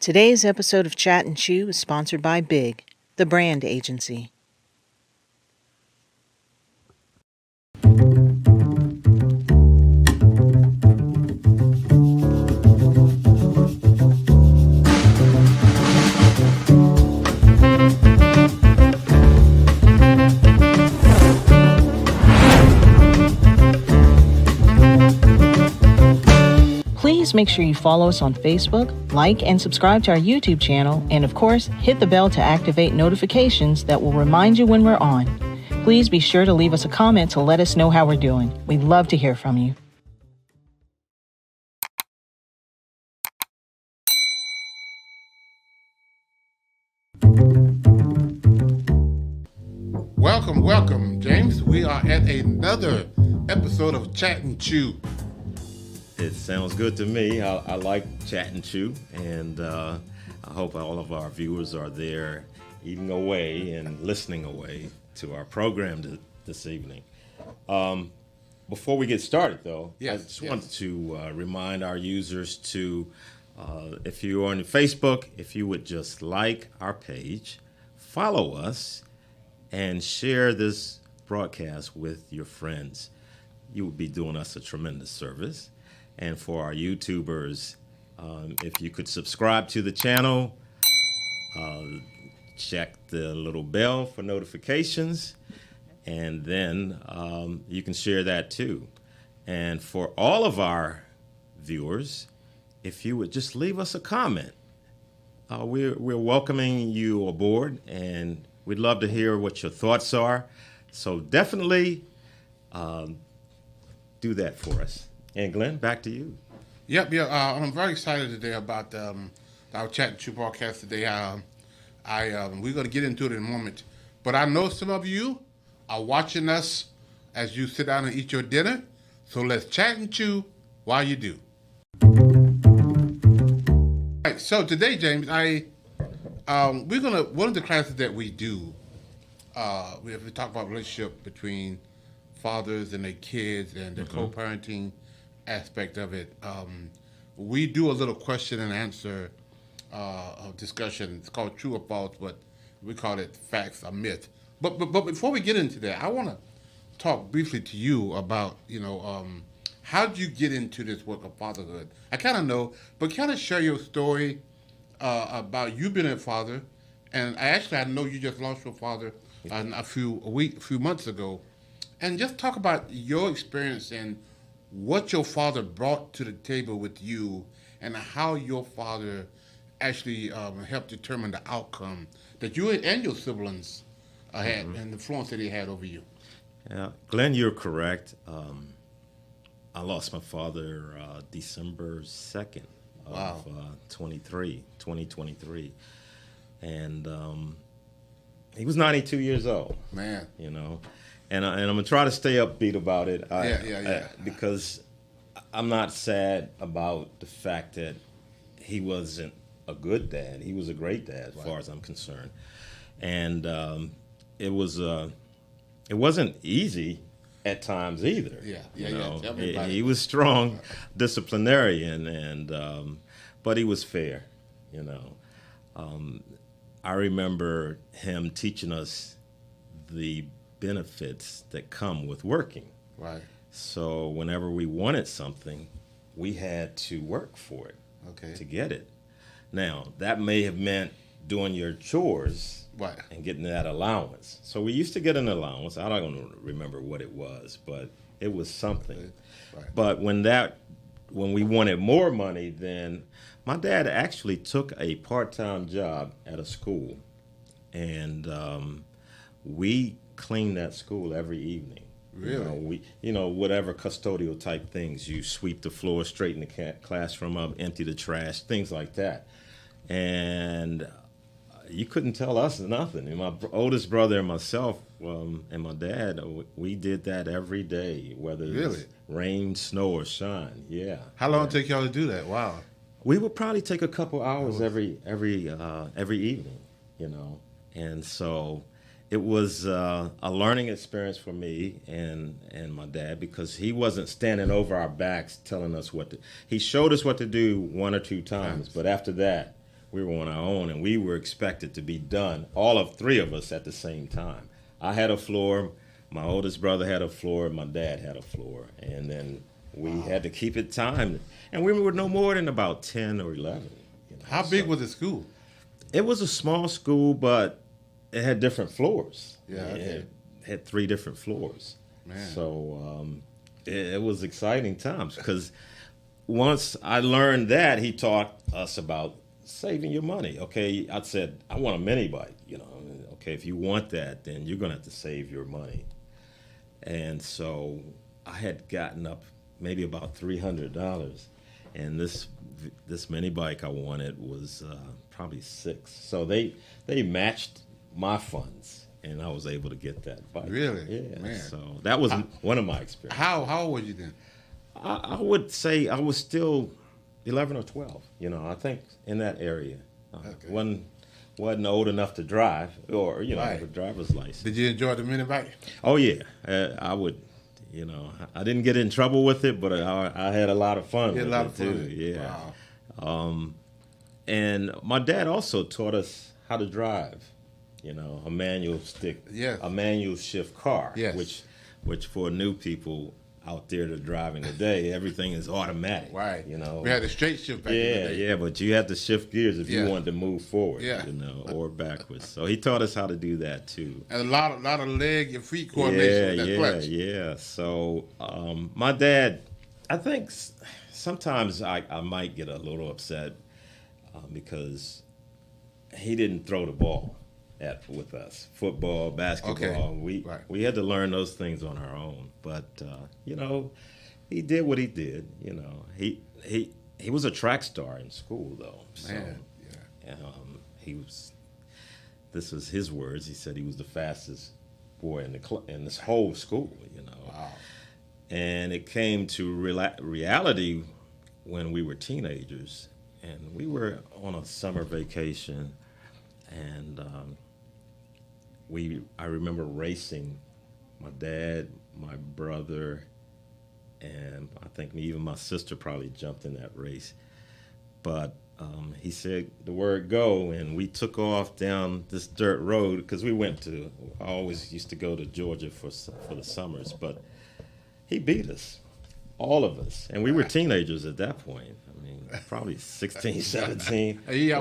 Today's episode of Chat and Chew is sponsored by Big, the brand agency. Please make sure you follow us on Facebook, like and subscribe to our YouTube channel, and of course, hit the bell to activate notifications that will remind you when we're on. Please be sure to leave us a comment to let us know how we're doing. We'd love to hear from you. Welcome, James. We are at another episode of Chat and Chew. It sounds good to me. I like Chat and Chew, and I hope all of our viewers are there eating away and listening away to our program this evening. Before we get started, though, I just wanted to remind our users to, if you're on Facebook, if you would just like our page, follow us, and share this broadcast with your friends. You would be doing us a tremendous service. And for our YouTubers, if you could subscribe to the channel, check the little bell for notifications, and then you can share that too. And for all of our viewers, if you would just leave us a comment. We're welcoming you aboard, and we'd love to hear what your thoughts are. So definitely do that for us. And Glenn, back to you. I'm very excited today about our Chat and Chew broadcast today. We're going to get into it in a moment. But I know some of you are watching us as you sit down and eat your dinner. So let's chat and chew while you do. All right, so today, James, one of the classes that we do, we talk about relationship between fathers and their kids and the co-parenting aspect of it. We do a little question and answer discussion. It's called True or False, but we call it Facts or Myth. But before we get into that, I want to talk briefly to you about, how did you get into this work of fatherhood? I kind of know, but kind of share your story about you being a father. And I know you just lost your father a few months ago. And just talk about your experience and what your father brought to the table with you and how your father actually helped determine the outcome that you and your siblings had and the influence that he had over you. Yeah, Glenn, you're correct. I lost my father December 2nd of 2023. And he was 92 years old. Man. And I'm going to try to stay upbeat about it. Because I'm not sad about the fact that he wasn't a good dad. He was a great dad, as far as I'm concerned. And it wasn't easy at times either. He was strong disciplinarian, but he was fair. I remember him teaching us the benefits that come with working. Right. So whenever we wanted something, we had to work for it to get it. Now, that may have meant doing your chores and getting that allowance. So we used to get an allowance. I don't remember what it was, but it was something. Right. But when we wanted more money, then my dad actually took a part-time job at a school, and we cleaned that school every evening. Really? Whatever custodial type things. You sweep the floor, straighten the classroom up, empty the trash, things like that. And you couldn't tell us nothing. And my oldest brother and myself and my dad, we did that every day, whether it's rain, snow, or shine. Yeah. How long did it take y'all to do that? Wow. We would probably take a couple hours every evening, And so it was a learning experience for me and my dad, because he wasn't standing over our backs telling us he showed us what to do one or two times, but after that, we were on our own, and we were expected to be done, all of three of us at the same time. I had a floor, my oldest brother had a floor, my dad had a floor, and then we had to keep it timed. And we were no more than about 10 or 11. You know, How big was the school? It was a small school, but it had different floors. Yeah, okay. It had 3 different floors. Man. So it was exciting times, because once I learned that, he taught us about saving your money. Okay, I said, I want a mini bike. You know, okay, if you want that, then you're gonna have to save your money. And so I had gotten up maybe about $300, and this mini bike I wanted was probably 6. So they matched my funds, and I was able to get that bike. Really? Yeah. Man. So that was one of my experiences. How old were you then? I would say I was still 11 or 12. You know, I think in that area. Okay. Wasn't old enough to drive, or Right. a driver's license. Did you enjoy the mini bike? Oh yeah, I would. You know, I didn't get in trouble with it, but I had a lot of fun with it too. Yeah. Wow. And my dad also taught us how to drive. You know, a manual Yes. a manual shift car. Yes. Which for new people out there that are driving today, everything is automatic. Right. You know. We had a straight shift back in the day. Yeah, but you had to shift gears if you Yeah. wanted to move forward. Yeah. You know, or backwards. So he taught us how to do that too. And a lot of leg and feet coordination with that clutch. Yeah. So my dad, I think sometimes I might get a little upset because he didn't throw the ball with us. Football, basketball. Okay. We had to learn those things on our own. But you know, he did what he did. You know, he was a track star in school though. So, Man, yeah. he was. This was his words. He said he was the fastest boy in this whole school. You know. Wow. And it came to reality when we were teenagers, and we were on a summer vacation, and I remember racing. My dad, my brother, and I think even my sister probably jumped in that race. But he said the word go, and we took off down this dirt road, because I always used to go to Georgia for the summers, but he beat us, all of us. And we were teenagers at that point. I mean, probably 16, 17. He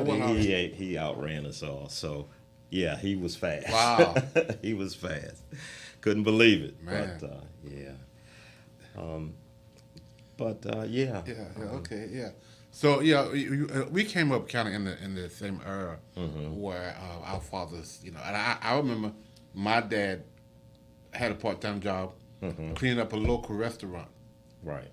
outran us all. So, yeah, he was fast. Wow. He was fast. Couldn't believe it. Man. But, yeah. Yeah. Okay. Yeah. So yeah, we came up kind of in the same era where our fathers, you know, and I remember my dad had a part-time job cleaning up a local restaurant. Right.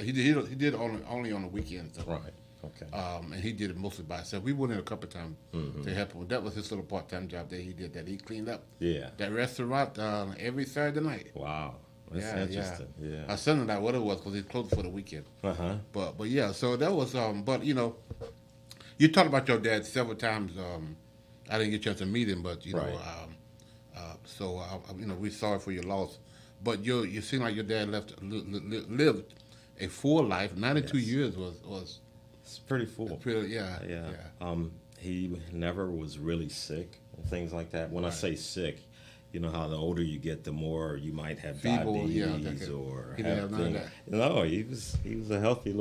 He did only on the weekends. Though. Right. Okay. And he did it mostly by himself. We went in a couple of times to help him. That was his little part-time job that he did. That he cleaned up. Yeah. That restaurant every Saturday night. Wow. That's interesting. Yeah. Sunday night, what it was, because he closed for the weekend. But yeah, so that was. But you know, you talked about your dad several times. I didn't get a chance to meet him, but you know, so you know, we're sorry for your loss. But you seem like your dad lived a full life. 92 years was. It's pretty full. Yeah. He never was really sick and things like that. When I say sick, you know how the older you get, the more you might have diabetes or he didn't have none of that. No, he was a healthy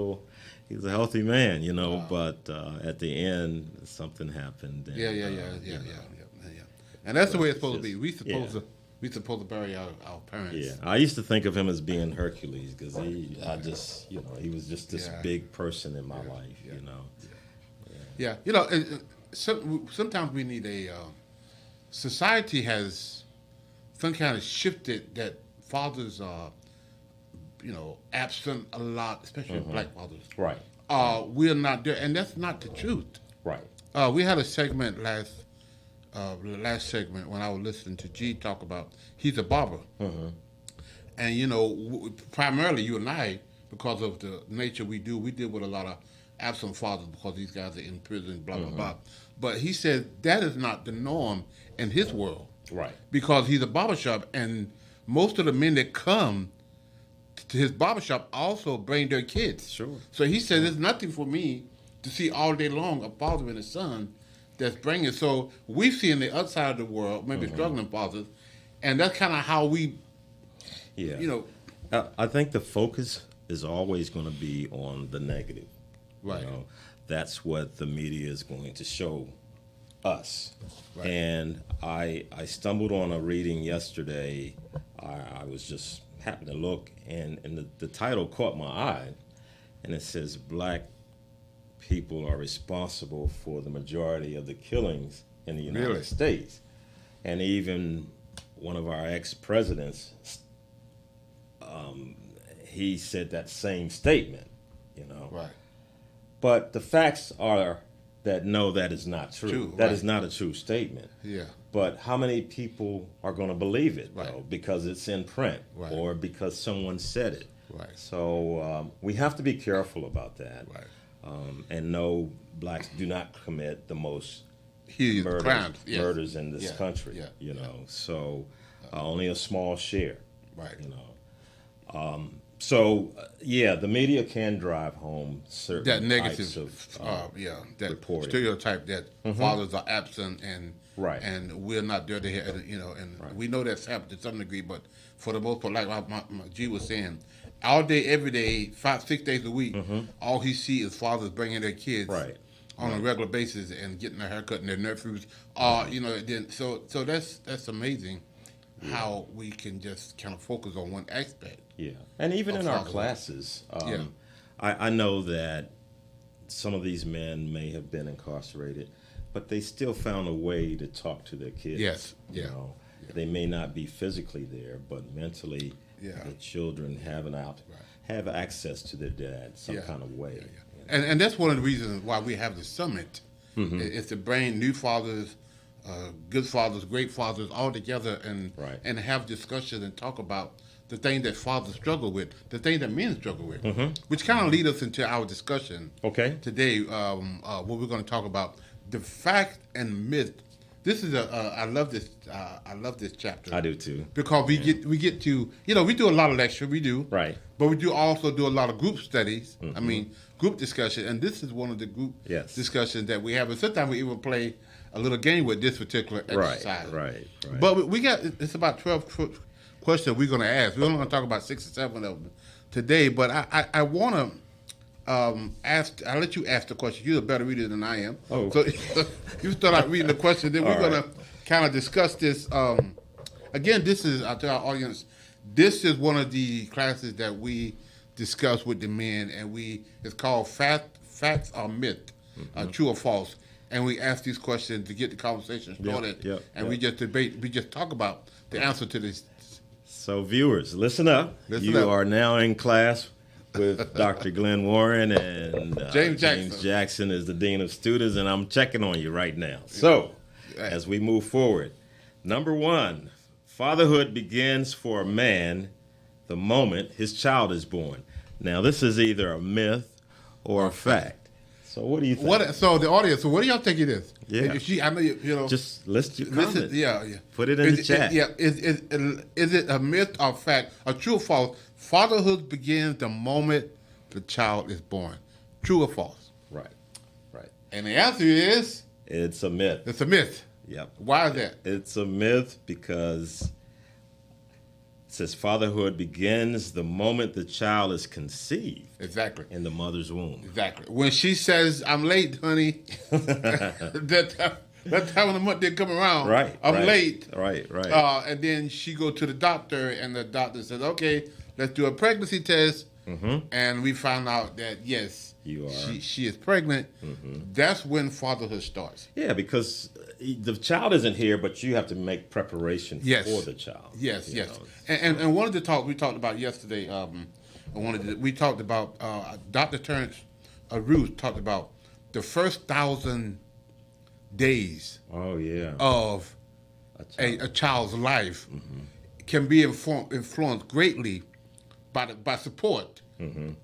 man, you know. Wow. But at the end, something happened. And, Yeah. And that's the way it's supposed to be. We supposed to bury our parents. Yeah, I used to think of him as being Hercules, because he was just this big person in my life, you know. Yeah, you know, sometimes we need society has some kind of shifted that fathers are, you know, absent a lot, especially black fathers. Right. We're not there, and that's not the truth. Right. We had a segment last segment when I was listening to G talk about he's a barber, and you know, primarily you and I, because of the nature we deal with a lot of absent fathers because these guys are in prison, blah blah blah. But he said that is not the norm in his world, right? Because he's a barbershop, and most of the men that come to his barbershop also bring their kids. Sure. So he said, "There's nothing for me to see all day long a father and a son that's bringing. So we see in the other side of the world, maybe struggling fathers, and that's kind of how we, Yeah. you know, I think the focus is always going to be on the negative. Right. You know, that's what the media is going to show us. Right. And I stumbled on a reading yesterday. I was just happened to look, and the title caught my eye, and it says Black people are responsible for the majority of the killings in the United Really? States. And even one of our ex-presidents, he said that same statement, you know. right. But the facts are that no, that is not true. True, That right. is not a true statement. Yeah. But how many people are going to believe it, Right. though, because it's in print Right. or because someone said it? Right. So we have to be careful about that, Right. and no, blacks do not commit the most Huge crimes. Yes. murders in this Yeah. country. Yeah. You know, so only a small share. Right. You know, yeah, the media can drive home certain That negative, types of that reporting. stereotype that fathers are absent and Right. and we're not there to hear, you know, and we know that's happened to some degree, but for the most part, like my G was saying, all day, every day, 5-6 days a week, all he sees is fathers bringing their kids Right. on a regular basis and getting their haircut and their nephews. You know, then so that's amazing how we can just kind of focus on one aspect. Yeah, and even of in our fatherhood. classes, Yeah. I know that some of these men may have been incarcerated, but they still found a way to talk to their kids. Yes, You yeah. know, they may not be physically there, but mentally, Yeah. the children have access to their dad some kind of way. And that's one of the reasons why we have the summit. Mm-hmm. Is to bring new fathers, good fathers, great fathers all together and Right. and have discussions and talk about the thing that fathers struggle with, the thing that men struggle with, which kind of lead us into our discussion Okay. today. What we're going to talk about, the fact and myth. This is I love this. I love this chapter. I do too. Because we get to, you know, we do a lot of lecture, we do. Right. But we do also do a lot of group studies. I mean, group discussion, and this is one of the group Yes. discussions that we have. And sometimes we even play a little game with this particular exercise. Right. But we got, it's about 12 questions we're going to ask. We're only going to talk about 6 or 7 of them today. But I want to ask, I'll let you ask the question. You're a better reader than I am. Oh. So you start out reading the question, then we're All going right. to kind of discuss this. Again, this is, I'll tell our audience, this is one of the classes that we discuss with the men, and it's called Facts or Myth, True or False. And we ask these questions to get the conversation started, we just debate, we just talk about the answer to this. So viewers, listen up. Listen you up. are now in class with Dr. Glenn Warren, and James James Jackson is the Dean of Students, and I'm checking on you right now. So, as we move forward, number 1, fatherhood begins for a man the moment his child is born. Now, this is either a myth or a fact. So, what do you think? So the audience, so what do y'all think it is? Yeah. I know you know. Just list your Listen, comments. yeah. Put it in the chat. Is it a myth or fact, a true or false? Fatherhood begins the moment the child is born. True or false? Right. And the answer is It's a myth. it's a myth. Yep. Why is that? It's a myth because it says fatherhood begins the moment the child is conceived Exactly. in the mother's womb. Exactly. When she says, "I'm late, honey," that time of the month didn't come around. Right. I'm right, late. Right. And then she go to the doctor, and the doctor says, "Okay, let's do a pregnancy test." And we found out that yes, You are. she is pregnant. That's when fatherhood starts. Yeah, because the child isn't here, but you have to make preparation Yes. for the child. Yes, you yes. know. And one of the talk we talked about yesterday, we talked about Dr. Terrence Ruth talked about the first 1,000 days Oh, yeah. of a child's life can be influenced greatly by support,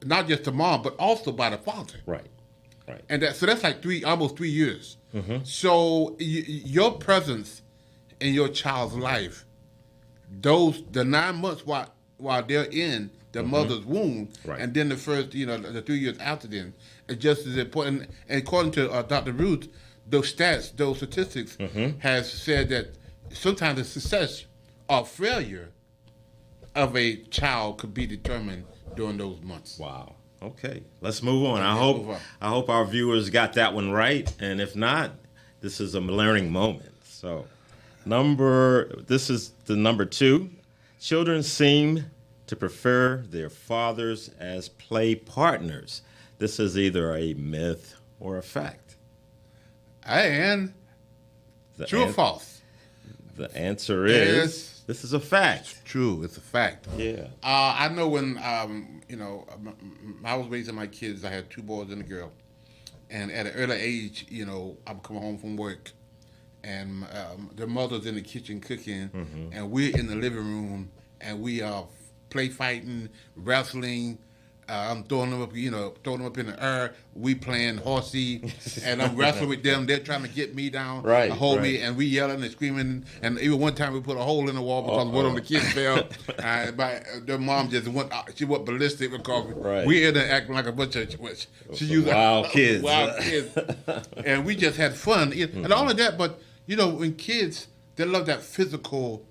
not just the mom, but also by the father. Right. And so that's like almost 3 years. So your presence in your child's life, the 9 months while they're in the mother's womb, Right. and then the first, the 3 years after then, just as important. And according to Dr. Ruth, those stats, those statistics, has said that sometimes the success or failure of a child could be determined during those months. Wow. Okay, let's move on. Move on. I hope our viewers got that one right, and if not, this is a learning moment. So, this is the number 2. Children seem to prefer their fathers as play partners. This is either a myth or a fact. And true or false? The answer is this is a fact. True, it's a fact. Yeah. I know when I was raising my kids, I had 2 boys and a girl, and at an early age, I would come home from work, and their mother's in the kitchen cooking, and we're in the living room, and we are play fighting, wrestling. I'm throwing them up, in the air. We playing horsey, and I'm wrestling with them. They're trying to get me down, hold me, and we yelling and screaming. And even one time we put a hole in the wall because one of the kids fell. Their mom just went ballistic because we ended up acting like a bunch of wild kids. Wild kids, and we just had fun. And all of that, but when kids, they love that physical.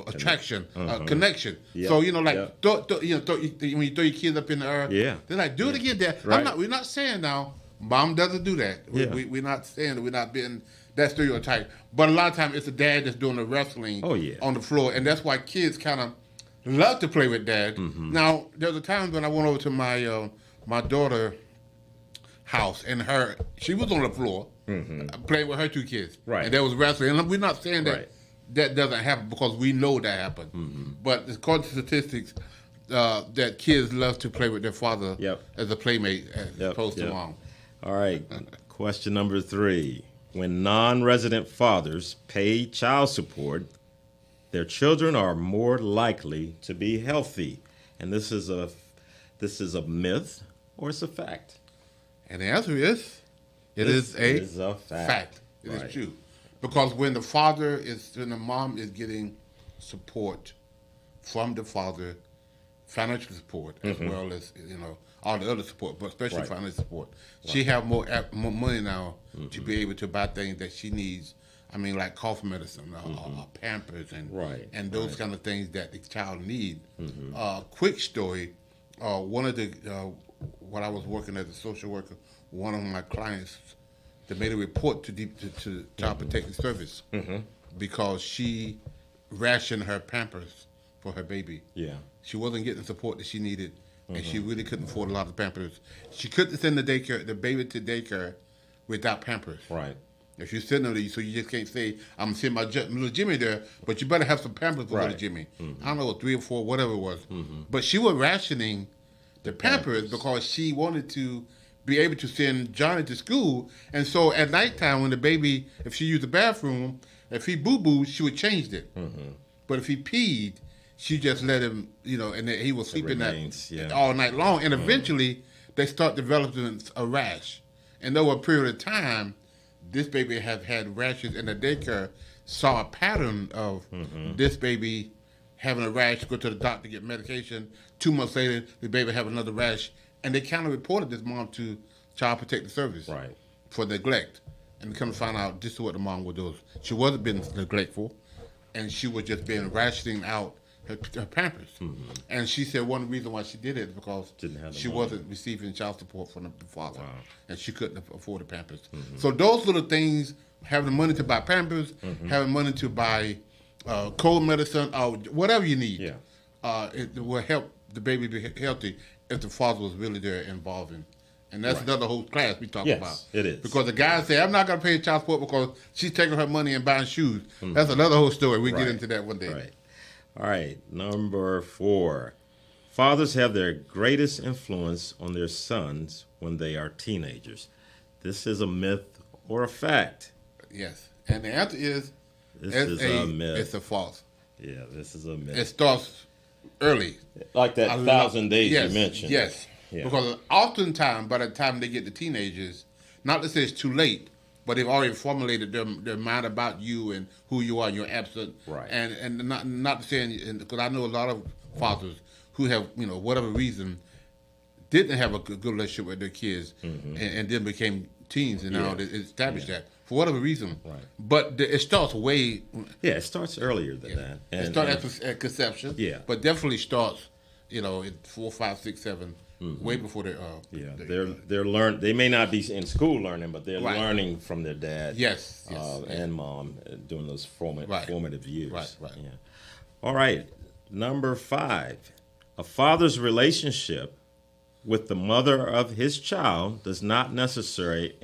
Attraction, connection. Yep. So when you throw your kids up in the air, they're like, do it again, Dad. Right. We're not saying now, Mom doesn't do that. We're not saying that. We're not being that stereotype. But a lot of times it's the dad that's doing the wrestling on the floor, and that's why kids kind of love to play with Dad. Now there was a time when I went over to my daughter house, and she was on the floor playing with her 2 kids, and there was wrestling. And we're not saying that. That doesn't happen because we know that happened. But according to statistics, that kids love to play with their father as a playmate as opposed to mom. All right. Question number 3. When non-resident fathers pay child support, their children are more likely to be healthy. And this is a myth or it's a fact? And the answer is, it is a fact. It is true. Because when the mom is getting support from the father, financial support as well as all the other support, but especially financial support, she have more money now to be able to buy things that she needs. I mean, like cough medicine, or Pampers, and those kind of things that the child need. Quick story: one of the when I was working as a social worker, one of my clients. They made a report to Child Protective Service because she rationed her Pampers for her baby. Yeah, she wasn't getting the support that she needed, and she really couldn't afford a lot of Pampers. She couldn't send the baby to daycare without Pampers. Right. If you send them, so you just can't say, I'm sending my little Jimmy there, but you better have some Pampers for little Jimmy. I don't know, 3 or 4, whatever it was. But she was rationing the Pampers because she wanted to be able to send Johnny to school. And so at nighttime when the baby, if she used the bathroom, if he boo-boos, she would change it. But if he peed, she just let him, and he was sleeping all night long. And eventually they start developing a rash. And over a period of time, this baby have had rashes, and the daycare saw a pattern of this baby having a rash, go to the doctor, get medication. 2 months later, the baby have another rash. And they kind of reported this mom to Child Protective Service for neglect. And come to find out this is what the mom would do. She wasn't being neglectful, and she was just being rationing out her Pampers. And she said one reason why she did it is because she wasn't receiving child support from the father, and she couldn't afford the Pampers. So those little things, having the money to buy Pampers, having money to buy cold medicine, or whatever you need, it will help the baby be healthy if the father was really there involving. And that's another whole class we talk about. It is. Because the guy say, I'm not going to pay child support because she's taking her money and buying shoes. That's another whole story. We get into that one day. All right. Number 4. Fathers have their greatest influence on their sons when they are teenagers. This is a myth or a fact? Yes. And the answer is, this is a myth. It's a false. Yeah, this is a myth. It starts early. Like that 1,000 days you mentioned. Yes. Yeah. Because oftentimes, by the time they get to teenagers, not to say it's too late, but they've already formulated their mind about you and who you are, and you're absent. Right. And not to say, because I know a lot of fathers who have, whatever reason, didn't have a good relationship with their kids, and then became teens, and now they established that for whatever reason. Right. But it starts way. Yeah, it starts earlier than that. It starts at conception. Yeah. But definitely starts, in 4, 5, 6, 7, way before they. They're learn. They may not be in school learning, but they're Right. learning from their dad. Yes. And mom during those formative years. Right. Yeah. All right. Number 5, a father's relationship with the mother of his child does not necessarily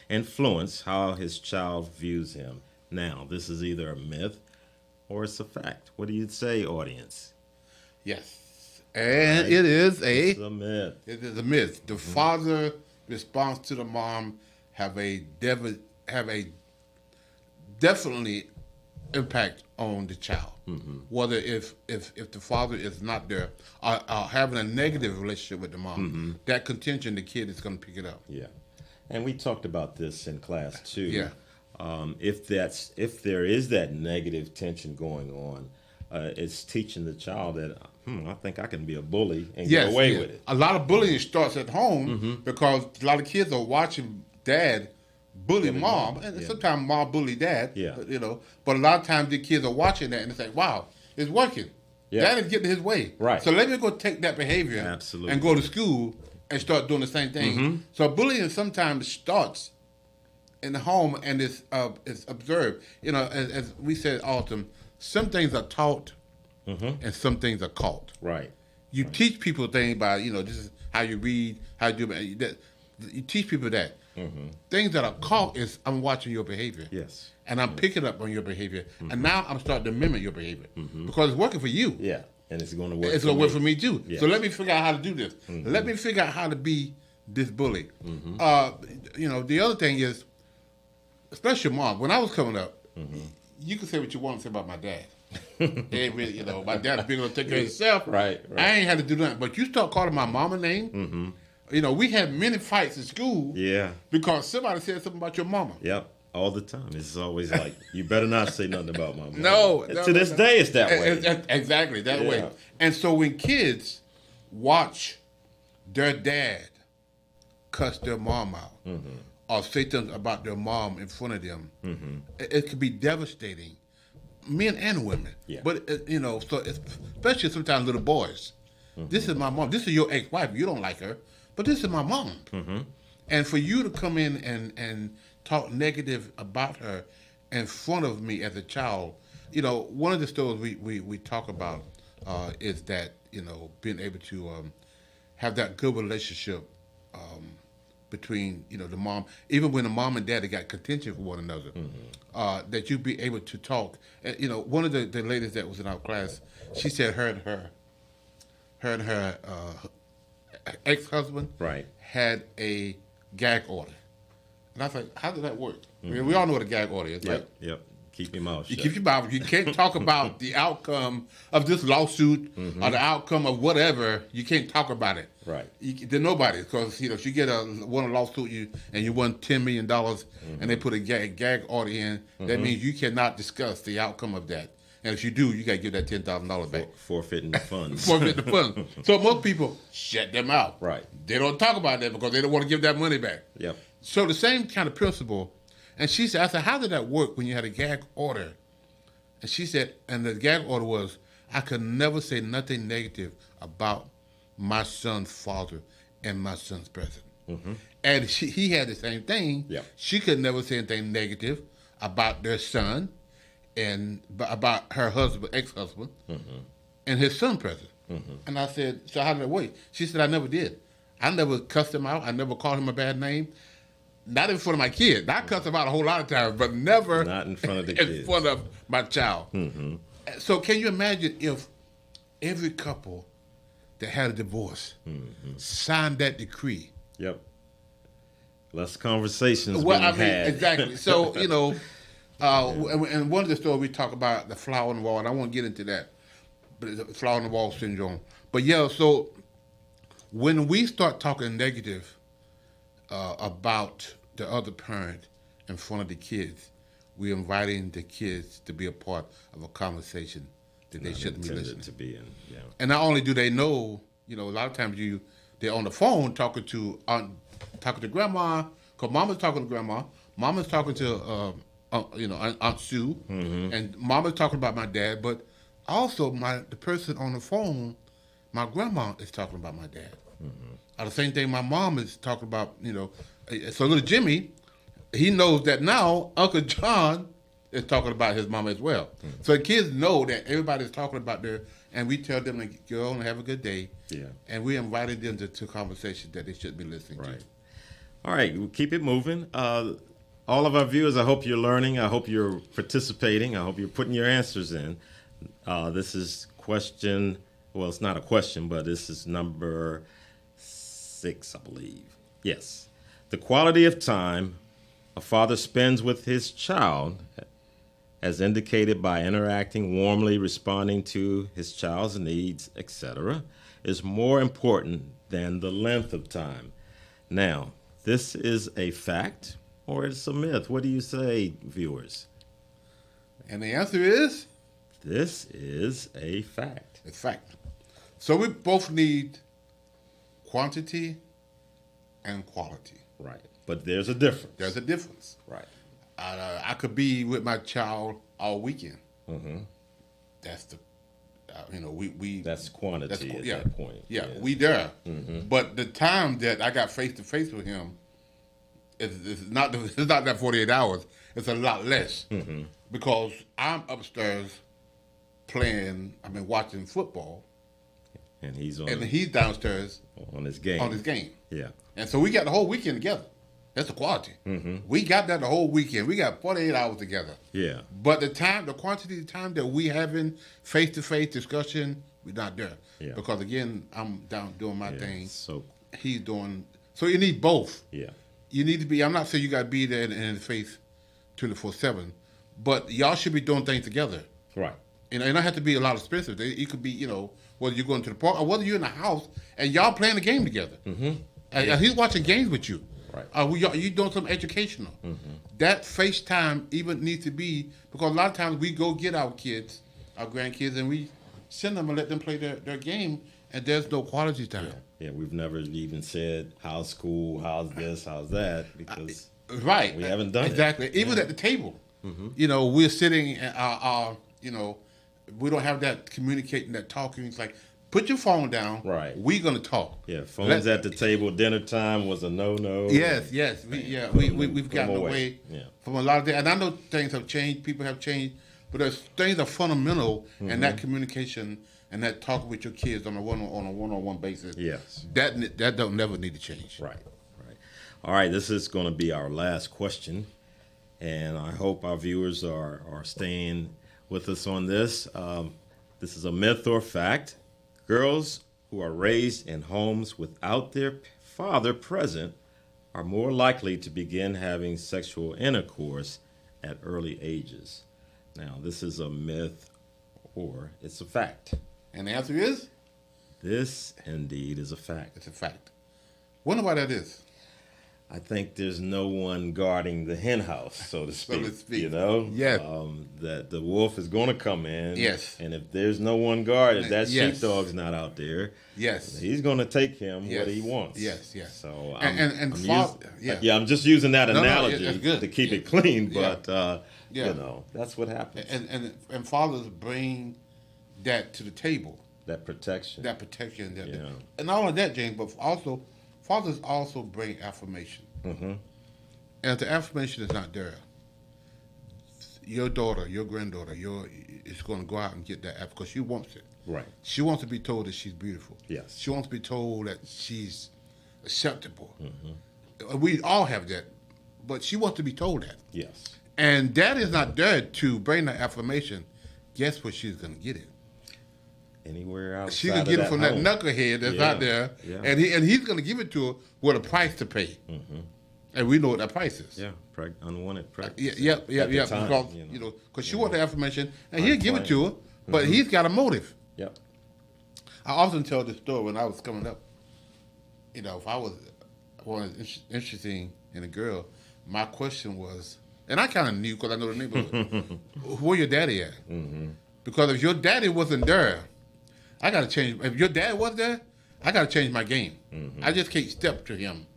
influence how his child views him. Now, this is either a myth or it's a fact. What do you say, audience? Yes. And it is It's a myth. It is a myth. The father response to the mom have a definitely impact on the child. Whether if the father is not there, or having a negative relationship with the mom, that contention, the kid is going to pick it up. Yeah, and we talked about this in class too. Yeah. If there is that negative tension going on, it's teaching the child that I think I can be a bully and get away with it. A lot of bullying starts at home because a lot of kids are watching dad bully mom, and sometimes mom bully dad. Yeah. But a lot of times the kids are watching that and they say, "Wow, it's working. Yeah. Dad is getting his way. Right. So let me go take that behavior Absolutely. and go to school and start doing the same thing." So bullying sometimes starts in the home and is observed. As we said, Autumn, some things are taught and some things are caught. Right. You teach people things by, this is how you read, how you do it. You teach people that. Things that are caught is I'm watching your behavior. Yes. And I'm picking up on your behavior. And now I'm starting to mimic your behavior. Because it's working for you. Yeah, and it's going to work. It's going to work for me too. Yes. So let me figure out how to do this. Let me figure out how to be this bully. The other thing is, especially mom, when I was coming up, you could say what you want to say about my dad. Ain't really, my dad's big enough to take care of himself. Right. I ain't had to do nothing. But you start calling my mama name. We had many fights in school. Yeah. Because somebody said something about your mama. Yep. All the time. It's always like, you better not say nothing about my mom. No. To this day, it's that way. Exactly, that Yeah. way. And so when kids watch their dad cuss their mom out or say things about their mom in front of them, it could be devastating. Men and women. Yeah. But, so especially sometimes little boys. This is my mom. This is your ex-wife. You don't like her. But this is my mom. And for you to come in and talk negative about her in front of me as a child, one of the stories we talk about is that, being able to have that good relationship between, the mom, even when the mom and daddy got contention for one another, that you be able to talk. One of the ladies that was in our class, she said her and her ex-husband had a gag order. And I was like, how did that work? I mean, we all know what a gag order is, right? Yep. Keep your mouth shut. You keep your mouth. You can't talk about the outcome of this lawsuit or the outcome of whatever. You can't talk about it. Right. To nobody, because if you get won a lawsuit and you won $10 million and they put a gag order in, that means you cannot discuss the outcome of that. And if you do, you got to give that $10,000 back. Forfeiting the funds. Forfeit the funds. So most people shut them out. Right. They don't talk about that because they don't want to give that money back. Yep. So the same kind of principle. And she said, I said, how did that work when you had a gag order? And she said, and the gag order was, I could never say nothing negative about my son's father and my son's president. And he had the same thing. Yep. She could never say anything negative about their son and about her husband, ex-husband, and his son president. And I said, so how did it work? She said, I never did. I never cussed him out. I never called him a bad name. Not in front of my kid. I cuss him out a whole lot of times, but never Not in front of the in kids. front of my child. So can you imagine if every couple that had a divorce signed that decree? Yep. Less conversations Well, being I mean, had. exactly. So, and one of the stories we talk about, the flower on the wall, and I won't get into that, but it's the flower on the wall syndrome. But yeah, so when we start talking negative about the other parent in front of the kids, we're inviting the kids to be a part of a conversation that they shouldn't be Intended listening to be in. Yeah. And not only do they know a lot of times they're on the phone talking to grandma, because mama's talking to grandma, mama's talking to Aunt Sue, and mama's talking about my dad, but also the person on the phone, my grandma is talking about my dad. The same thing my mom is talking about, so little Jimmy, he knows that now Uncle John is talking about his mama as well. So the kids know that everybody's talking about their, and we tell them to go and have a good day. Yeah. And we invited them to conversations that they should be listening to. All right, we'll keep it moving. All of our viewers, I hope you're learning. I hope you're participating. I hope you're putting your answers in. This is question, well, it's not a question, but this is number 6, I believe. Yes. The quality of time a father spends with his child, as indicated by interacting warmly, responding to his child's needs, etc., is more important than the length of time. Now, this is a fact or it's a myth? What do you say, viewers? And the answer is? This is a fact. It's fact. So we both need quantity and quality. Right. But there's a difference. There's a difference. Right. I could be with my child all weekend. Mm-hmm. That's the, we. That's quantity at yeah, that point. Yeah, we there. Mm-hmm. But the time that I got face to face with him, it's not that 48 hours. It's a lot less because I'm upstairs watching football, and he's downstairs on his game. On his game. Yeah. And so we got the whole weekend together. That's the quality. Mm-hmm. We got that the whole weekend. We got 48 hours together. Yeah. But the quantity of time that we having face-to-face discussion, we're not there. Yeah. Because, again, I'm down doing my thing. So he's doing... So you need both. Yeah. You need to be... I'm not saying you got to be there in the face 24/7, but y'all should be doing things together. Right. It don't have to be a lot expensive. It could be, whether you're going to the park or whether you're in the house and y'all playing the game together. Mm-hmm. And he's watching games with you. Right. You doing something educational. Mm-hmm. That FaceTime even needs to be, because a lot of times we go get our kids, our grandkids, and we send them and let them play their game, and there's no quality time. Yeah, we've never even said, how's school, how's this, how's that, because right. we haven't done exactly. it. Even at the table, we're sitting, we don't have that communicating, that talking. It's like, put your phone down. Right. We're going to talk. Yeah, phones at the table, dinner time was a no-no. Yes. We've gotten away from a lot of things. And I know things have changed, people have changed, but there's things that are fundamental in that communication and that talking with your kids on a one-on-one basis. Yes. That don't never need to change. Right. All right, this is going to be our last question, and I hope our viewers are staying with us on this. This is a myth or fact. Girls who are raised in homes without their father present are more likely to begin having sexual intercourse at early ages. Now, this is a myth or it's a fact. And the answer is? This indeed is a fact. It's a fact. Wonder why that is. I think there's no one guarding the hen house, so to speak. Yes. That the wolf is going to come in. Yes. And if there's no one guard, if that sheepdog's not out there, he's going to take him what he wants. Yes. So I'm just using that analogy to keep it clean, but that's what happens. And fathers bring that to the table. That protection. And not only that, James, but also fathers also bring affirmation. Mm-hmm. And if the affirmation is not there, your daughter, your granddaughter, is going to go out and get that affirmation because she wants it. Right. She wants to be told that she's beautiful. Yes. She wants to be told that she's acceptable. Mm-hmm. We all have that, but she wants to be told that. Yes. And dad is not there to bring that affirmation. Guess where she's going to get it? Anywhere outside she can get it from home. that knucklehead that's out there, and he's going to give it to her with a price to pay, and we know what that price is. Yeah, unwanted pregnancy. Yeah. Because she wants the affirmation, and he'll give it to her, but he's got a motive. Yep. I often tell this story when I was coming up. If I was interesting in a girl, my question was, and I kind of knew because I know the neighborhood, where your daddy at? Mm-hmm. Because if your daddy wasn't there, I got to change. If your dad was there, I got to change my game. I just can't step to him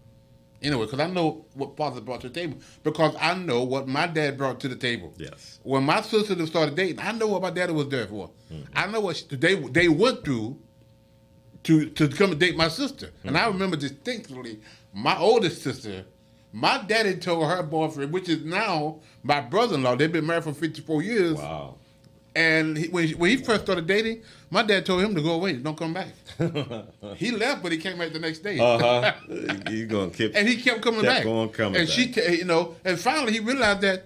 anyway, because I know what father brought to the table. Because I know what my dad brought to the table. Yes. When my sister started dating, I know what my daddy was there for. I know what they went through to come and date my sister. And I remember distinctly my oldest sister, my daddy told her boyfriend, which is now my brother-in-law, they've been married for 54 years. Wow. And when he first started dating, my dad told him to go away, don't come back. He left, but he came back the next day. You gonna keep? And he kept coming back. Coming and back. she, and finally he realized that.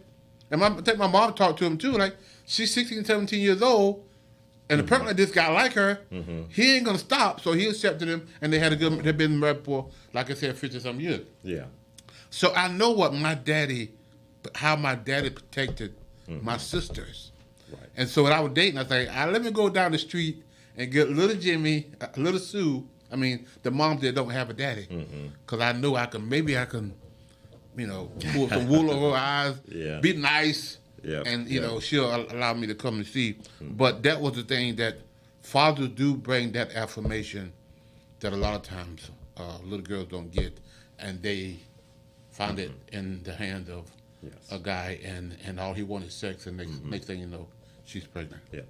And I think my mom talked to him too. Like, she's 16, 17 years old, and apparently this guy like her. He ain't gonna stop, so he accepted him, and they had a good. They've been married for, like I said, 50-some years. Yeah. So I know how my daddy protected my sisters. Right. And so when I was dating, I was like, let me go down the street and get little Jimmy, little Sue. I mean, the moms that don't have a daddy, because I know maybe I can, pull some wool over her eyes, be nice, and she'll allow me to come and see. But that was the thing, that fathers do bring that affirmation that a lot of times little girls don't get, and they find it in the hands of a guy, and all he wanted is sex, and next thing you know, she's pregnant. Yeah.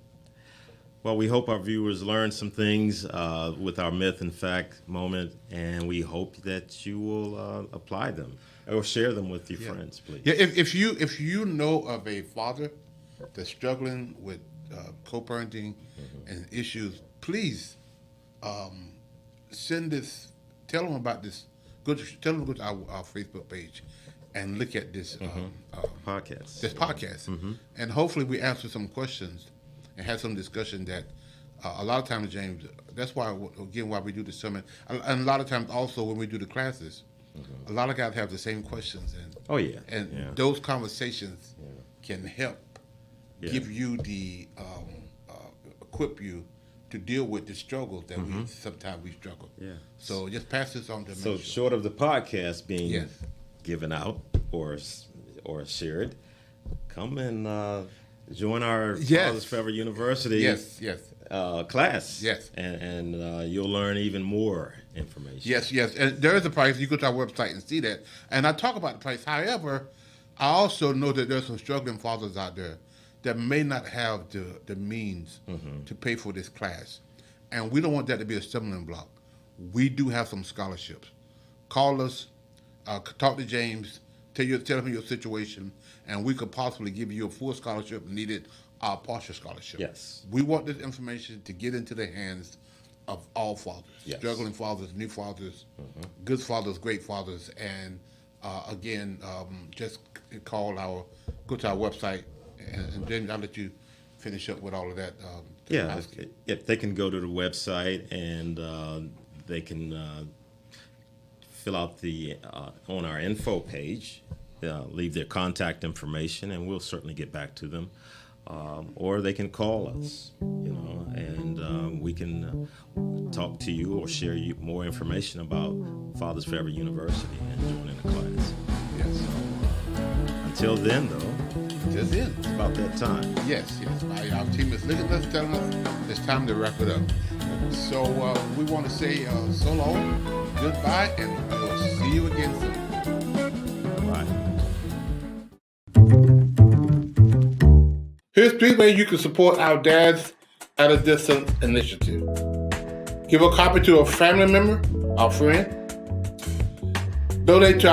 Well, we hope our viewers learned some things with our myth and fact moment, and we hope that you will apply them or share them with your friends, please. Yeah, if you know of a father that's struggling with co-parenting and issues, please tell them about this. Tell them to go to our Facebook page and look at this podcast. This podcast, and hopefully we answer some questions and have some discussion that a lot of times, James, that's why we do the summit, and a lot of times also when we do the classes, a lot of guys have the same questions, and those conversations can help give you the equip you to deal with the struggles that we struggle. Yeah. So just pass this on to me. So short of the podcast being given out or shared, come and join our Fathers Forever University class. Yes. And you'll learn even more information. Yes. And there is a price. You go to our website and see that. And I talk about the price. However, I also know that there's some struggling fathers out there that may not have the means to pay for this class. And we don't want that to be a stumbling block. We do have some scholarships. Call us, talk to James, tell him your situation, and we could possibly give you a full scholarship, needed a partial scholarship. Yes. We want this information to get into the hands of all fathers, struggling fathers, new fathers, good fathers, great fathers, and again, just go to our website, and James, I'll let you finish up with all of that. If they can go to the website and they can fill out on our info page, leave their contact information, and we'll certainly get back to them. Or they can call us, and we can talk to you or share you more information about Fathers Forever University and joining the class. Yes. Until then, though, it's about that time. Yes. Our team is looking at us, telling us it's time to wrap it up. So we want to say so long, goodbye, and we'll see you again soon. Bye. Here's 3 ways you can support our Dads at a Distance initiative. Give a copy to a family member, our friend. Donate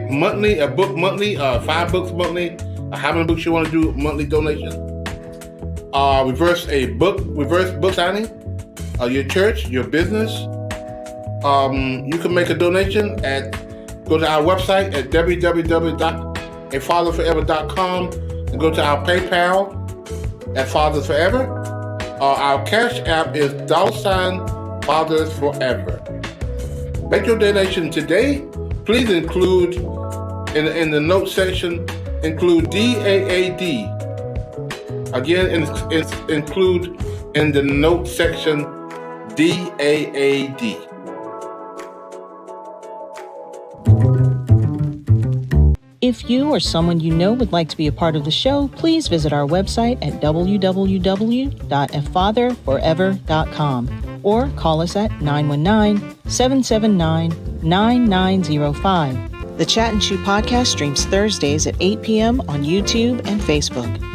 monthly, a book monthly, 5 books monthly, how many books you want to do monthly donation. Reverse book signing, your church, your business. You can make a donation go to our website at www.afatherforever.com and go to our PayPal at Fathers Forever. Our Cash App is $Fathers Forever. Make your donation today. Please include in the note section, include DAAD. Again, include in the note section DAAD. If you or someone you know would like to be a part of the show, please visit our website at www.afatherforever.com. or call us at 919-779-9905. The Chat and Chew podcast streams Thursdays at 8 p.m. on YouTube and Facebook.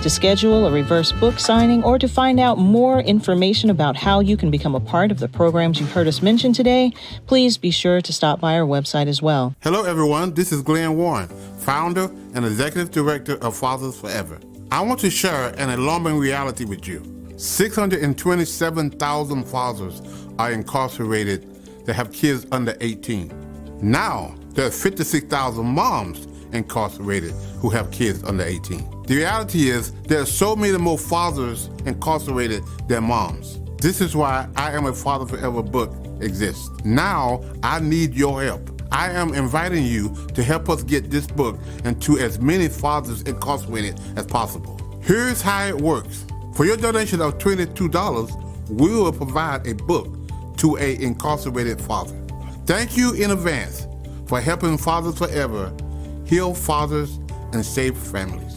To schedule a reverse book signing or to find out more information about how you can become a part of the programs you heard us mention today, please be sure to stop by our website as well. Hello, everyone. This is Glenn Warren, founder and executive director of Fathers Forever. I want to share an alarming reality with you. 627,000 fathers are incarcerated that have kids under 18. Now, there are 56,000 moms incarcerated who have kids under 18. The reality is there are so many more fathers incarcerated than moms. This is why I Am a Father Forever book exists. Now, I need your help. I am inviting you to help us get this book into as many fathers incarcerated as possible. Here's how it works. For your donation of $22, we will provide a book to an incarcerated father. Thank you in advance for helping Fathers Forever heal fathers and save families.